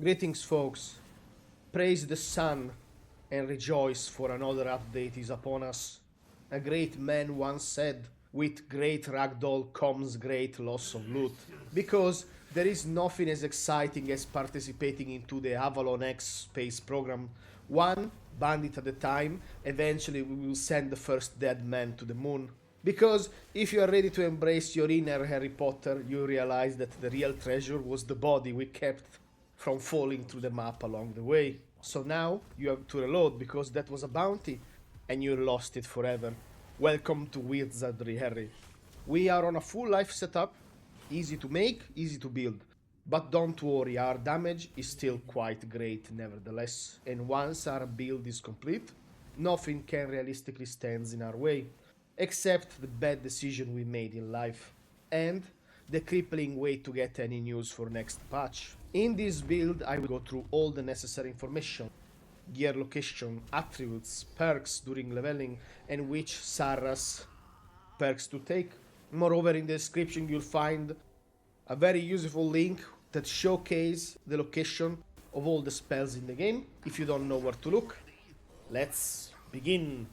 Greetings, folks. Praise the sun and rejoice, for another update is upon us. A great man once said, with great ragdoll comes great loss of loot. Because there is nothing as exciting as participating into the Avalon X space program. One bandit at a time, eventually we will send the first dead man to the moon. Because if you are ready to embrace your inner Harry Potter, you realize that the real treasure was the body we kept from falling through the map along the way. So now you have to reload because that was a bounty and you lost it forever. Welcome to Wizardry, Harry. We are on a full life setup, easy to make, easy to build. But don't worry, our damage is still quite great nevertheless. And once our build is complete, nothing can realistically stand in our way, except the bad decision we made in life. And the crippling way to get any news for next patch. In this build I will go through all the necessary information, gear location, attributes, perks during leveling, and which Sarras perks to take. Moreover, in the description you'll find a very useful link that showcases the location of all the spells in the game, if you don't know where to look. Let's begin!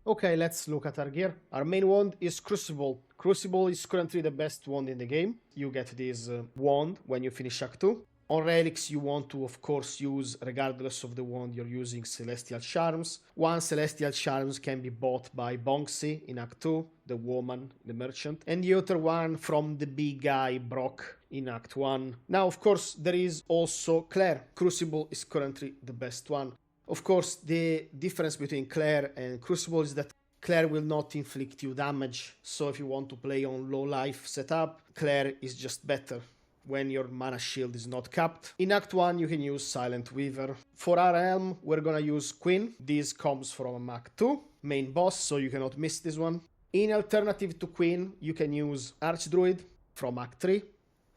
Okay, let's look at our gear. Our main wand is Crucible. Crucible is currently the best wand in the game. You get this wand when you finish Act 2. On relics you want to of course use, regardless of the wand you're using, Celestial Charms. One Celestial Charms can be bought by Bonxy in Act 2, the woman, the merchant, and the other one from the big guy Brock in Act 1. Now of course there is also Claire. Crucible is currently the best one. Of course, the difference between Claire and Crucible is that Claire will not inflict you damage, so if you want to play on low life setup, Claire is just better when your mana shield is not capped. In Act 1 you can use Silent Weaver. For our helm we're gonna use Queen. This comes from Act 2, main boss, so you cannot miss this one. In alternative to Queen you can use Archdruid from Act 3,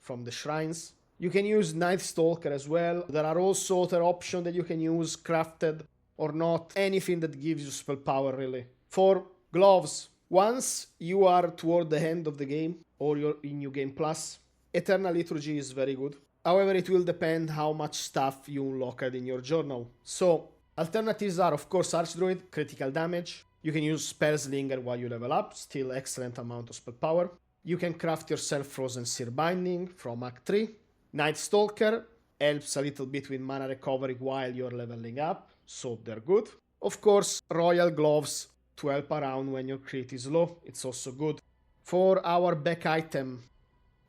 from the Shrines. You can use Nightstalker as well. There are also other options that you can use, crafted or not. Anything that gives you spell power, really. For gloves, once you are toward the end of the game or you're in New Game Plus, Eternal Liturgy is very good. However, it will depend how much stuff you unlocked in your journal. So, alternatives are of course Archdruid, critical damage. You can use Spellslinger while you level up, still excellent amount of spell power. You can craft yourself Frozen Seer Binding from Act 3. Nightstalker helps a little bit with mana recovery while you're leveling up, so they're good. Of course, Royal Gloves to help around when your crit is low, it's also good. For our back item,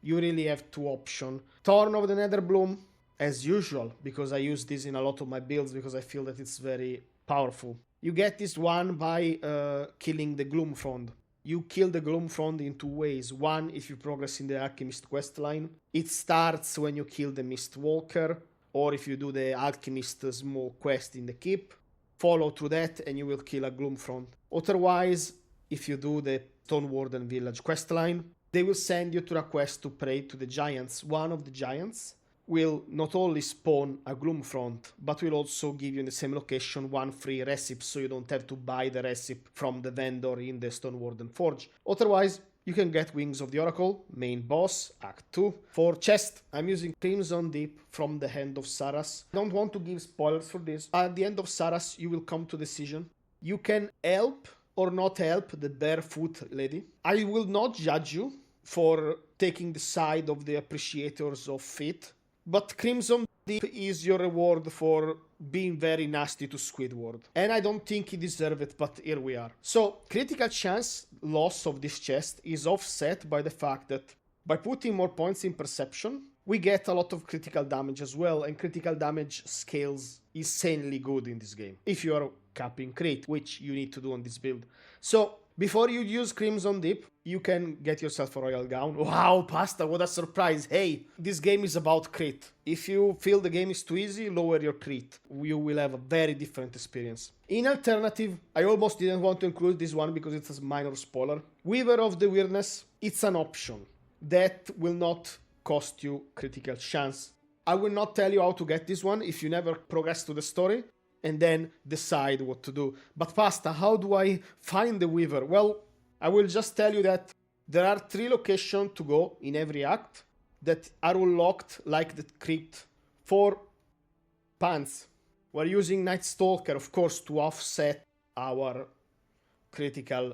you really have two options. Thorn of the Netherbloom, as usual, because I use this in a lot of my builds because I feel that it's very powerful. You get this one by killing the Gloomfrond. You kill the Gloomfrond in two ways. One, if you progress in the Alchemist questline. It starts when you kill the Mistwalker, or if you do the Alchemist small quest in the Keep. Follow through that and you will kill a Gloomfrond. Otherwise, if you do the Stonewarden Village questline, they will send you to a quest to pray to the giants. One of the giants will not only spawn a Gloomfrond, but will also give you in the same location one free recipe, so you don't have to buy the recipe from the vendor in the Stonewarden Forge. Otherwise, you can get Wings of the Oracle, main boss, Act 2. For chest, I'm using Crimson Deep from the Hand of Sarras. I don't want to give spoilers for this. At the end of Sarras, you will come to a decision. You can help or not help the barefoot lady. I will not judge you for taking the side of the appreciators of feet, but Crimson Deep is your reward for being very nasty to Squidward. And I don't think he deserved it, but here we are. So, critical chance loss of this chest is offset by the fact that by putting more points in perception, we get a lot of critical damage as well, and critical damage scales insanely good in this game. If you are capping crit, which you need to do on this build. So, before you use Crimson Deep, you can get yourself a Royal Gown. Wow, Pasta, what a surprise. Hey, this game is about crit. If you feel the game is too easy, lower your crit. You will have a very different experience. In alternative, I almost didn't want to include this one because it's a minor spoiler. Weaver of the Weirdness, it's an option that will not cost you critical chance. I will not tell you how to get this one if you never progress to the story and then decide what to do. But Pasta, how do I find the Weaver? Well, I will just tell you that there are 3 locations to go in every act. that are unlocked, like the crit, for pants. We're using Nightstalker, of course, to offset our critical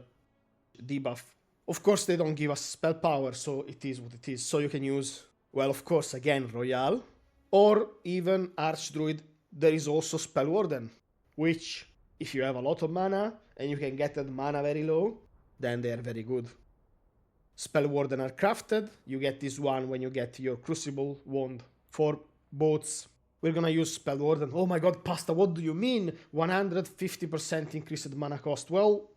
debuff. Of course, they don't give us spell power, so it is what it is. So you can use, well, of course, again, Royale, or even Archdruid. There is also Spellwarden, which, if you have a lot of mana, and you can get that mana very low, then they are very good. Spellwarden are crafted. You get this one when you get your Crucible wand. For boats, we're gonna use Spellwarden. Oh my god, Pasta, what do you mean? 150% increased mana cost. Well,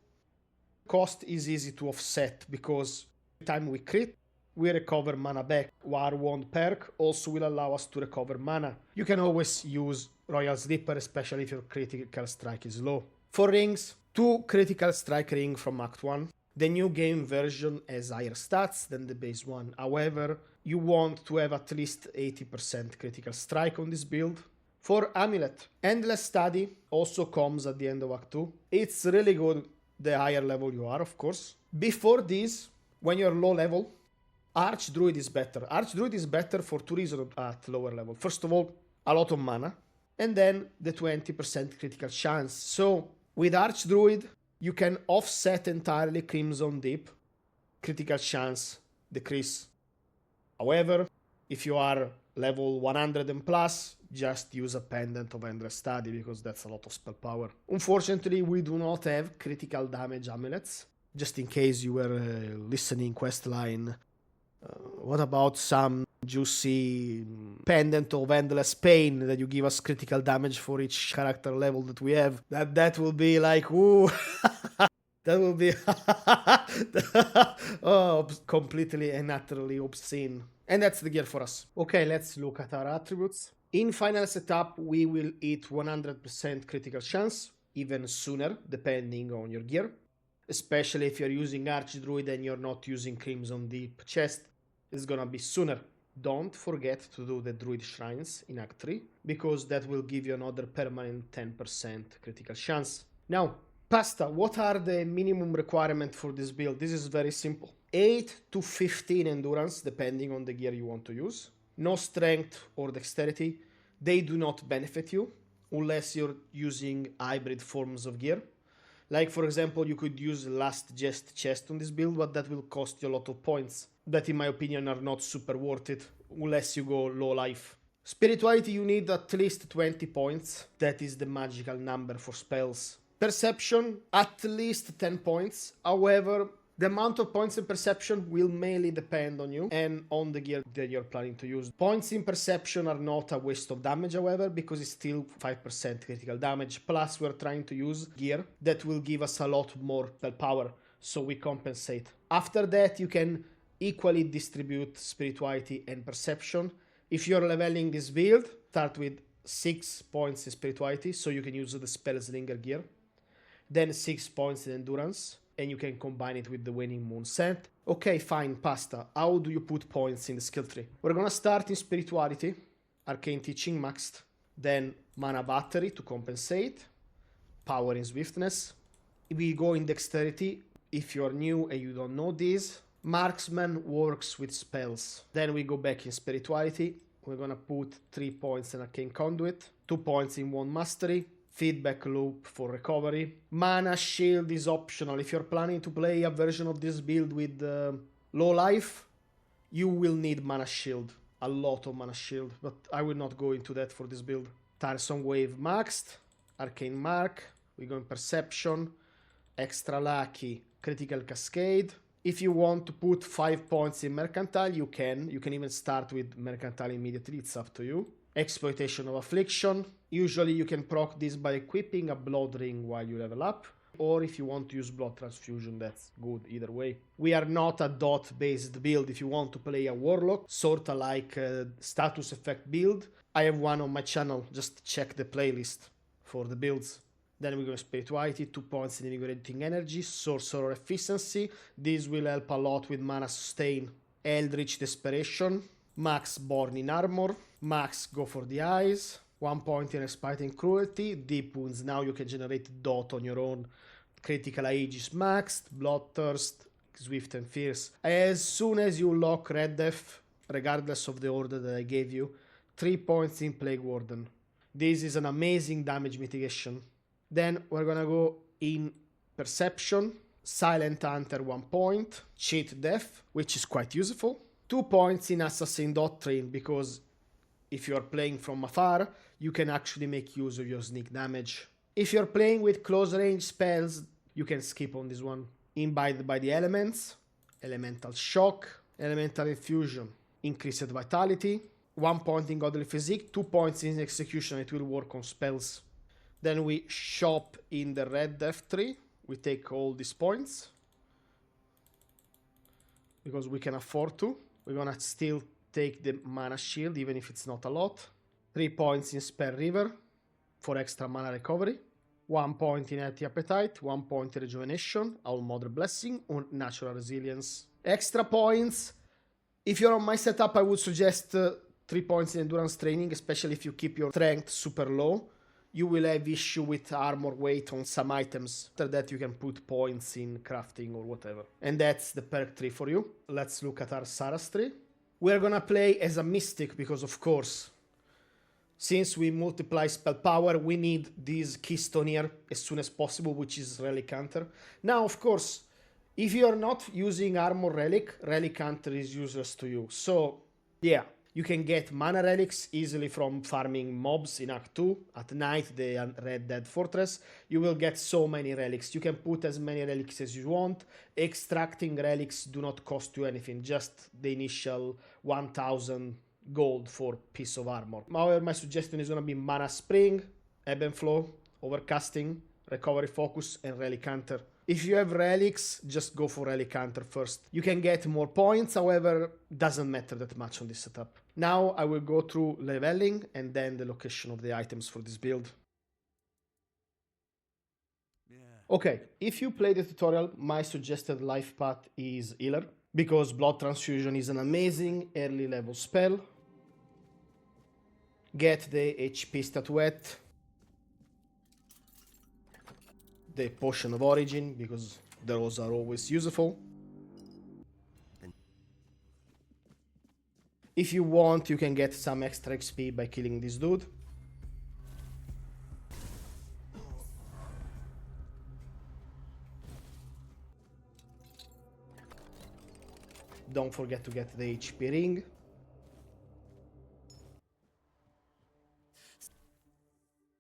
cost is easy to offset because every time we crit, we recover mana back. War Wand perk also will allow us to recover mana. You can always use Royal Slipper, especially if your critical strike is low. For rings, 2 critical strike ring from Act 1. The new game version has higher stats than the base one. However, you want to have at least 80% critical strike on this build. For Amulet, Endless Study also comes at the end of Act 2. It's really good the higher level you are, of course. Before this, when you're low level, Archdruid is better. Archdruid is better for 2 reasons at lower level. First of all, a lot of mana, and then the 20% critical chance. So, with Archdruid, you can offset entirely Crimson Deep, critical chance decrease. However, if you are level 100 and plus, just use a Pendant of Endless Study because that's a lot of spell power. Unfortunately, we do not have critical damage amulets. Just in case you were listening questline, what about some juicy Pendant of Endless Pain that you give us critical damage for each character level that we have? That will be like, ooh. That will be oh, completely and utterly obscene. And that's the gear for us. Okay, let's look at our attributes. In final setup, we will hit 100% critical chance, even sooner, depending on your gear. Especially if you're using Archdruid and you're not using Crimson Deep chest, it's gonna be sooner. Don't forget to do the Druid Shrines in Act 3, because that will give you another permanent 10% critical chance. Now, Pasta, what are the minimum requirements for this build? This is very simple. 8 to 15 endurance, depending on the gear you want to use. No strength or dexterity. They do not benefit you, unless you're using hybrid forms of gear. Like, for example, you could use Last Jest chest on this build, but that will cost you a lot of points. That, in my opinion, are not super worth it, unless you go low life. Spirituality, you need at least 20 points. That is the magical number for spells. Perception, at least 10 points. However, the amount of points in Perception will mainly depend on you and on the gear that you're planning to use. Points in Perception are not a waste of damage, however, because it's still 5% critical damage. Plus, we're trying to use gear that will give us a lot more spell power, so we compensate. After that, you can equally distribute Spirituality and Perception. If you're leveling this build, start with 6 points in Spirituality, so you can use the Spellslinger gear. Then 6 points in Endurance, and you can combine it with the Waning Moon set. Okay, fine, Pasta. How do you put points in the skill tree? We're gonna start in Spirituality, Arcane Teaching maxed, then Mana Battery to compensate, Power in Swiftness. We go in Dexterity. If you're new and you don't know this, Marksman works with spells. Then we go back in Spirituality. We're gonna put 3 points in Arcane Conduit, 2 points in Wand Mastery, Feedback Loop for recovery. Mana Shield is optional. If you're planning to play a version of this build with low life, you will need Mana Shield. A lot of Mana Shield, but I will not go into that for this build. Tiresome Wave maxed, Arcane Mark, we go in Perception, Extra Lucky, Critical Cascade. If you want to put 5 points in Mercantile, you can. You can even start with Mercantile immediately, it's up to you. Exploitation of Affliction. Usually you can proc this by equipping a Blood Ring while you level up. Or if you want to use Blood Transfusion, that's good either way. We are not a dot-based build. If you want to play a Warlock, sorta like a status effect build, I have one on my channel. Just check the playlist for the builds. Then we go Spirituality, 2 points in Invigorating Energy, Sorcerer Efficiency. This will help a lot with Mana Sustain. Eldritch Desperation, Max Born in Armor, Max Go for the Eyes, 1 point in Respiting Cruelty, Deep Wounds. Now you can generate dot on your own. Critical Age is maxed, Bloodthirst, Swift and Fierce. As soon as you lock Red Death, regardless of the order that I gave you, 3 points in Plague Warden. This is an amazing damage mitigation. Then we're gonna go in Perception, Silent Hunter 1 point, Cheat Death, which is quite useful. 2 points in Assassin Doctrine, because if you're playing from afar, you can actually make use of your sneak damage. If you're playing with close range spells, you can skip on this one. Imbibed by the Elements, Elemental Shock, Elemental Infusion, Increased Vitality, 1 point in Godly Physique, 2 points in Execution, it will work on spells. Then we shop in the Red Death tree, we take all these points, because we can afford to. We're gonna still take the Mana Shield, even if it's not a lot. 3 points in Spell River for extra mana recovery. 1 point in Healthy Appetite, 1 point in Rejuvenation, All Mother Blessing, or Natural Resilience. Extra points. If you're on my setup, I would suggest 3 points in Endurance Training, especially if you keep your strength super low. You will have issue with armor weight on some items. After that, you can put points in crafting or whatever. And that's the perk tree for you. Let's look at our Sarras tree. We're gonna play as a Mystic because, of course, since we multiply spell power, we need this keystone here as soon as possible, which is Relic Hunter. Now, of course, if you're not using Armor Relic, Relic Hunter is useless to you. So, yeah. You can get mana relics easily from farming mobs in Act 2. At night, the Red Dead Fortress. You will get so many relics. You can put as many relics as you want. Extracting relics do not cost you anything, just the initial 1000 gold for piece of armor. However, my suggestion is going to be Mana Spring, Ebb and Flow, Overcasting, Recovery Focus, and Relic Hunter. If you have relics, just go for Relic Hunter first. You can get more points, however, doesn't matter that much on this setup. Now I will go through leveling and then the location of the items for this build. Okay, if you play the tutorial, my suggested life path is Healer, because Blood Transfusion is an amazing early level spell. Get the HP statuette, the Potion of Origin, because those are always useful. If you want, you can get some extra XP by killing this dude. Don't forget to get the HP ring.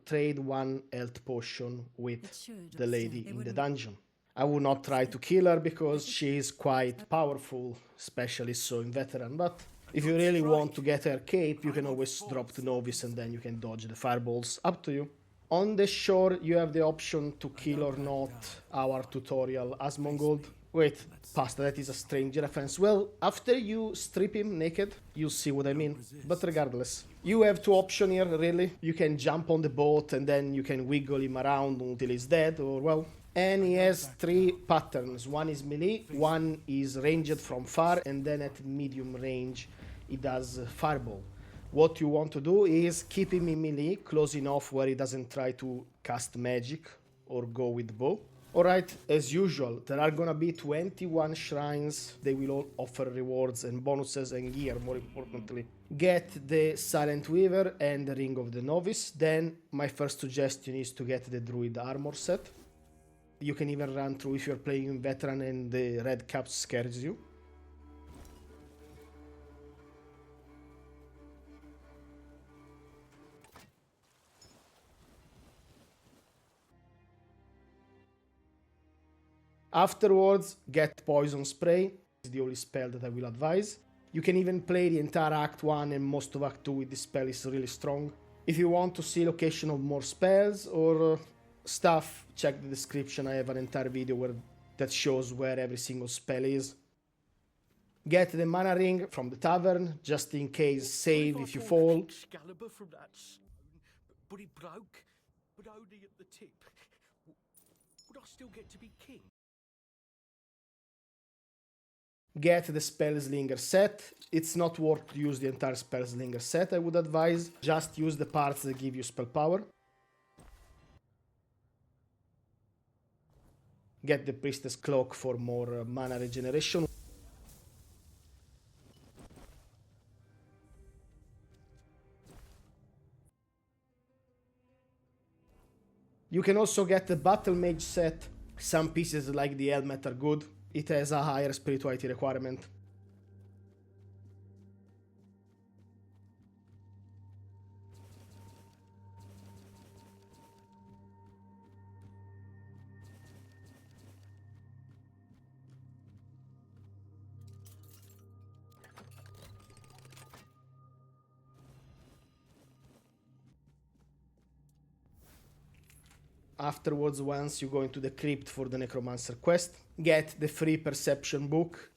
Trade 1 health potion with the lady in the dungeon. I would not try to kill her because she is quite powerful, especially so in veteran, but if you really want to get her cape, you can always drop the novice and then you can dodge the fireballs, up to you. On the shore, you have the option to kill or not our tutorial Asmongold. Wait, pasta, that is a strange reference. Well, after you strip him naked, you'll see what I mean. But regardless, you have 2 options here, really. You can jump on the boat and then you can wiggle him around until he's dead, or well... And he has 3 patterns. 1 is melee, 1 is ranged from far, and then at medium range, he does fireball. What you want to do is keep him in melee, close enough where he doesn't try to cast magic or go with bow. Alright, as usual, there are gonna be 21 shrines. They will all offer rewards and bonuses and gear, more importantly. Get the Silent Weaver and the Ring of the Novice. Then my first suggestion is to get the Druid armor set. You can even run through if you're playing in veteran and the red cap scares you. Afterwards, get Poison Spray. It's the only spell that I will advise. You can even play the entire Act 1 and most of Act 2 with this spell, is really strong. If you want to see location of more spells or stuff, check the description. I have an entire video that shows where every single spell is. Get the mana ring from the tavern, just in case, save if you fall. Excalibur from that stone, but it broke, but only at the tip. Would I still get to be king? Get the Spellslinger set. It's not worth to use the entire Spellslinger set, I would advise. Just use the parts that give you spell power. Get the Priestess Cloak for more mana regeneration. You can also get the Battle Mage set. Some pieces like the helmet are good. It has a higher spirituality requirement. Afterwards, once you go into the crypt for the Necromancer quest, get the free perception book.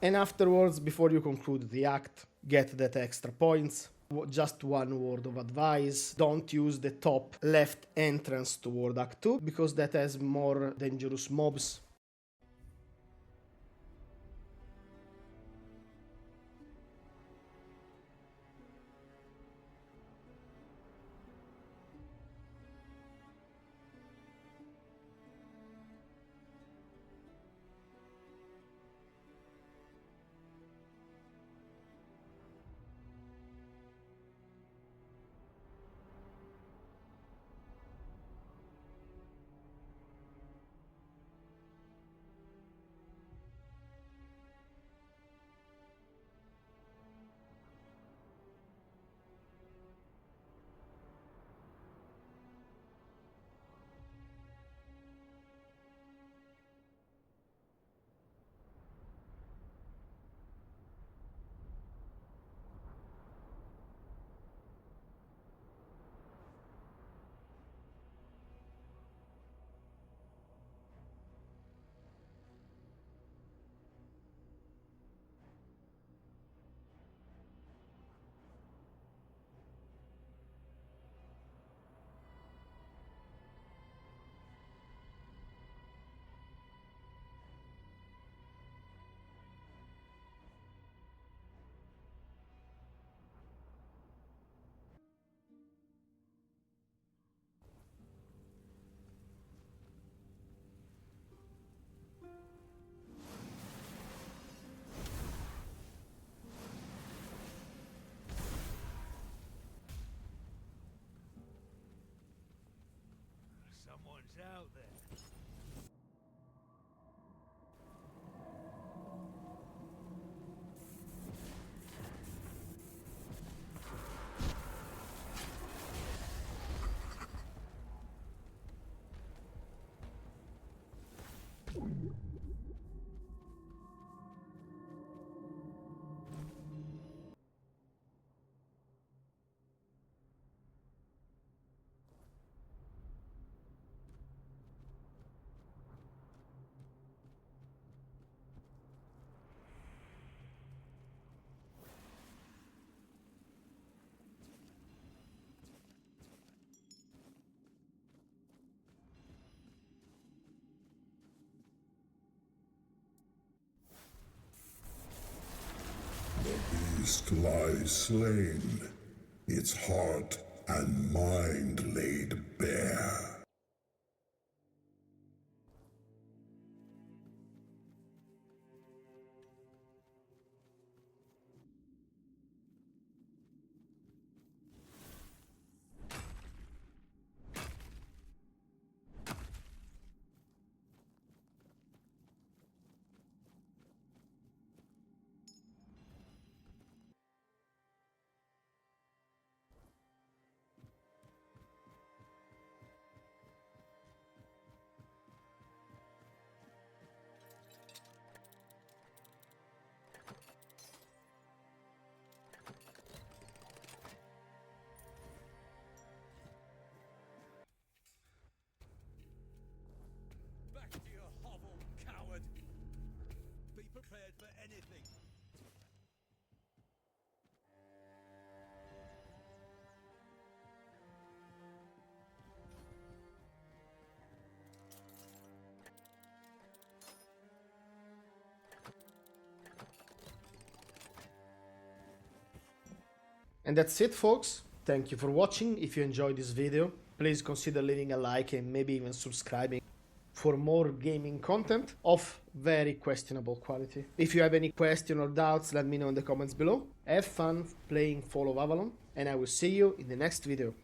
And afterwards, before you conclude the act, get that extra points. Just one word of advice: don't use the top left entrance toward Act 2, because that has more dangerous mobs. Someone's out there. Beast lies slain, its heart and mind laid bare. Back to your hovel, coward. Be prepared for anything. And that's it, folks. Thank you for watching. If you enjoyed this video, please consider leaving a like and maybe even subscribing for more gaming content of very questionable quality. If you have any question or doubts, let me know in the comments below. Have fun playing Fall of Avalon, and I will see you in the next video.